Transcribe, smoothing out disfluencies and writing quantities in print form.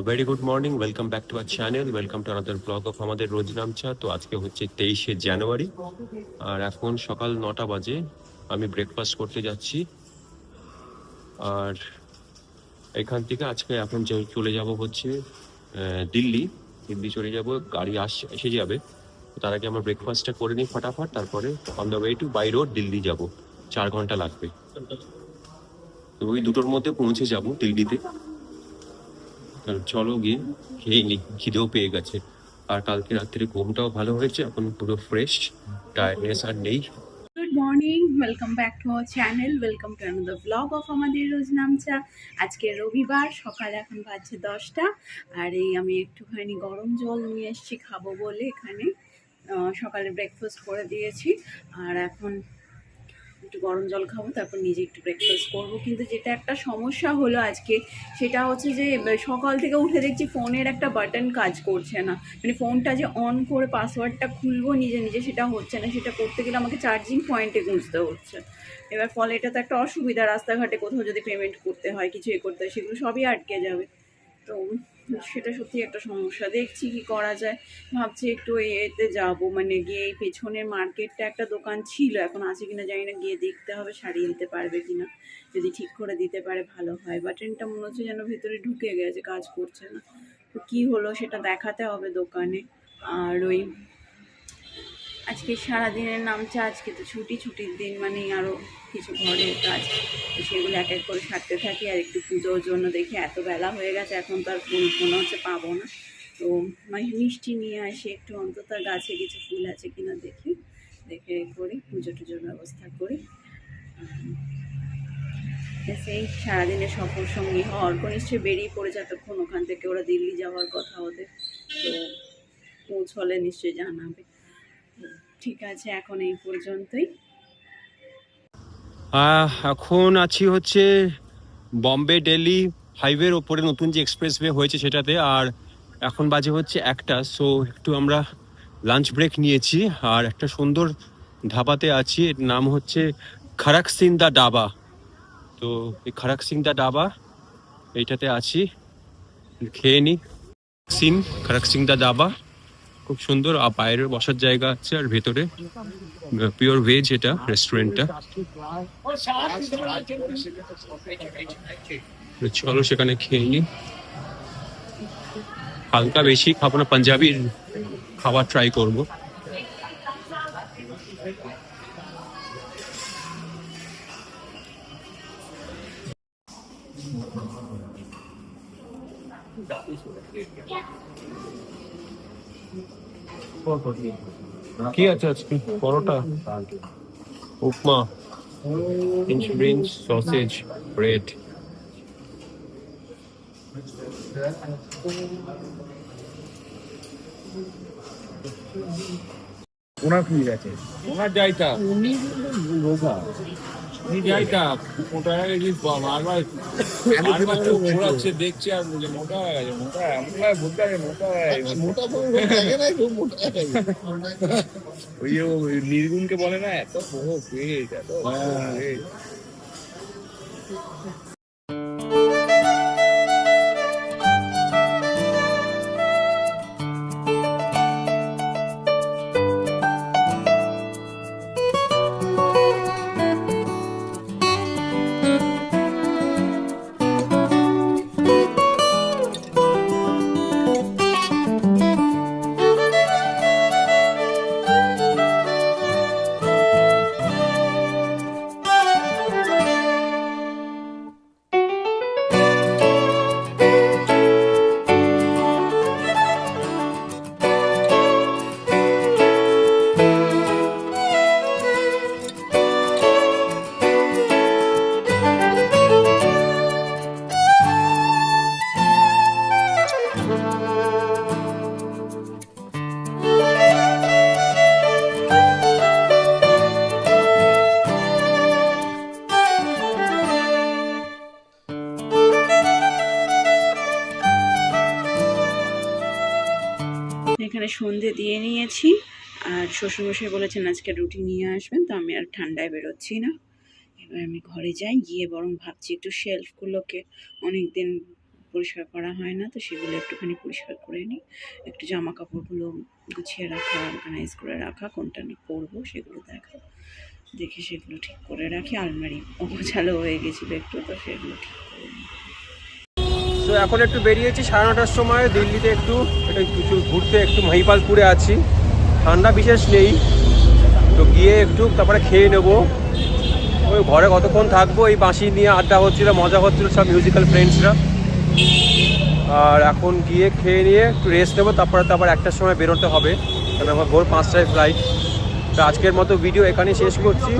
Very good morning, welcome back to our channel, welcome to another blog of আমাদের রোজ নামচা। তো আজকে হচ্ছে 23শে জানুয়ারি আর এখন সকাল 9টা বাজে। আমি ব্রেকফাস্ট করতে যাচ্ছি আর এখান থেকে আজকে এখন চলে যাব হচ্ছে দিল্লি চলে যাব। গাড়ি এসে যাবে, তার আগে আমার ব্রেকফাস্টটা করে নিই ফটাফট, তারপরে on the way to by road Delhi যাব। 4 ঘন্টা লাগবে, তো ওই দুটোর মধ্যে পৌঁছে যাব দিল্লিতে। চলো গিয়ে খেয়ে নি, খিদেও পেয়ে গেছে। আর কালকে রাত্রে ঘুমটাও ভালো হয়েছে, এখন পুরো ফ্রেশ, টায়ার্ডনেস আর নেই। Good morning, welcome back to our channel, welcome to another blog of আমাদের রোজ নামচা। আজকে রবিবার, সকালে এখন বাজছে 10টা। আর এই আমি একটুখানি গরম জল নিয়ে এসেছি খাবো বলে, এখানে সকালে ব্রেকফাস্ট করে দিয়েছি। আর এখন একটু গরম জল খাবো, তারপর নিজে একটু ব্রেকফাস্ট করবো। কিন্তু যেটা একটা সমস্যা হলো আজকে, সেটা হচ্ছে যে সকাল থেকে উঠে দেখছি ফোনের একটা বাটন কাজ করছে না। মানে ফোনটা যে অন করে পাসওয়ার্ডটা খুলবো নিজে নিজে, সেটা হচ্ছে না। সেটা করতে গেলে আমাকে চার্জিং পয়েন্টে গুঁজতে হচ্ছে। এবার ফলে এটা তো একটা অসুবিধা, রাস্তাঘাটে কোথাও যদি পেমেন্ট করতে হয়, কিছু করতে হয়, সেগুলো সবই আটকে যাবে। তো সেটা সত্যি একটা সমস্যা। দেখছি কি করা যায়, ভাবছি একটু এতে যাব, মানে গিয়ে এই পেছনের মার্কেটটা একটা দোকান ছিল, এখন আছে কিনা জানি না, গিয়ে দেখতে হবে সারিয়ে দিতে পারবে কিনা। যদি ঠিক করে দিতে পারে ভালো হয়। বাটনটা মনে হচ্ছে যেন ভেতরে ঢুকে গেছে, কাজ করছে না। তো কী হলো সেটা দেখাতে হবে দোকানে। আর ওই আজকে সারাদিনের নামচা, আজকে তো ছুটির দিন, মানে আরও কিছু ঘরের কাজ, তো সেগুলো এক এক করে সারতে থাকি। আর একটু পুজোর জন্য দেখি এত বেলা হয়ে গেছে, এখন তো আর ফুল মনে হচ্ছে পাবো না। তো মিষ্টি নিয়ে আসি একটু, অন্তত গাছে কিছু ফুল আছে কিনা দেখি, দেখে করি পুজো টুজোর ব্যবস্থা করি। সেই সারাদিনের সফর সঙ্গী অর্ক নিশ্চয়ই বেরিয়ে পড়েছে এতক্ষণ, ওখান থেকে ওরা দিল্লি যাওয়ার কথা ওদের। তো পৌঁছলে নিশ্চয়ই জানাবে। ঠিক আছে, এখন এই পর্যন্তই। এখন আছি হচ্ছে বম্বে দিল্লি হাইওয়ের ওপরে নতুন যে এক্সপ্রেসওয়ে হয়েছে সেটাতে। আর এখন বাজে হচ্ছে 1টা, সো একটু আমরা লাঞ্চ ব্রেক নিয়েছি আর একটা সুন্দর ধাবাতে আছি। এর নাম হচ্ছে খড়ক সিং দা ডাবা। তো এই খড়ক সিং দা ডাবা এইটাতে আছি, খেয়ে নি। খড়ক সিং দা ডাবা খুব সুন্দর, আর বাইরে বসার জায়গা আছে আর ভেতরে পিওর ভেজ এটা রেস্টুরেন্টটা। চলো সেখানে খেয়ে নি। হালকা বেশি খাবো না, পাঞ্জাবি খাবার ট্রাই করবো। কি আছে আজকে? পরোটা, উপমা, বিনস, সসেজ, ব্রেড। ওনার কি আছে? ওনার যাইতা উনি যাইতা মোটা হয়ে গেছে, বারবার চোখ ঘোরাচ্ছে, দেখছে আর বলছে মোটা হয়ে গেছে, মোটা এমন বলতে হবে মোটা হয়ে গেছে, মোটা ওই যে নির্গুণকে বলে না, এত বড় পেট, এত পেট। এখানে সন্ধে দিয়ে নিয়েছি, আর শ্বশুরমশাই বলেছেন আজকে রুটি নিয়ে আসবেন, তো আমি আর ঠান্ডায় বেরোচ্ছি না। এবার আমি ঘরে যাই, গিয়ে বরং ভাবছি একটু শেলফগুলোকে অনেক দিন পরিষ্কার করা হয় না, তো সেগুলো একটুখানি পরিষ্কার করে নিই। একটু জামা কাপড়গুলো গুছিয়ে রাখা, অর্গানাইজ করে রাখা, কোনটা না পরবো সেগুলো দেখে সেগুলো ঠিক করে রাখি। আলমারি অগোছালো হয়ে গেছিলো একটু, তো সেগুলো ঠিক করে নিই। তো এখন একটু বেরিয়েছি 9:30টার সময় দিল্লিতে, একটু কিছু ঘুরতে, একটু মহিপালপুরে আছি। ঠান্ডা বিশেষ নেই, তো গিয়ে একটু তারপরে খেয়ে নেবো। ওই ঘরে কতক্ষণ থাকবো, এই বাঁশি নিয়ে আড্ডা হচ্ছিলো, মজা হচ্ছিলো সব মিউজিক্যাল ফ্রেন্ডসরা। আর এখন গিয়ে খেয়ে নিয়ে একটু রেস্ট নেবো, তারপরে তো আবার 1টার সময় বেরোতে হবে, কারণ আমার ভোর 5টায় ফ্লাইট। তো আজকের মতো ভিডিও এখানেই শেষ করছি।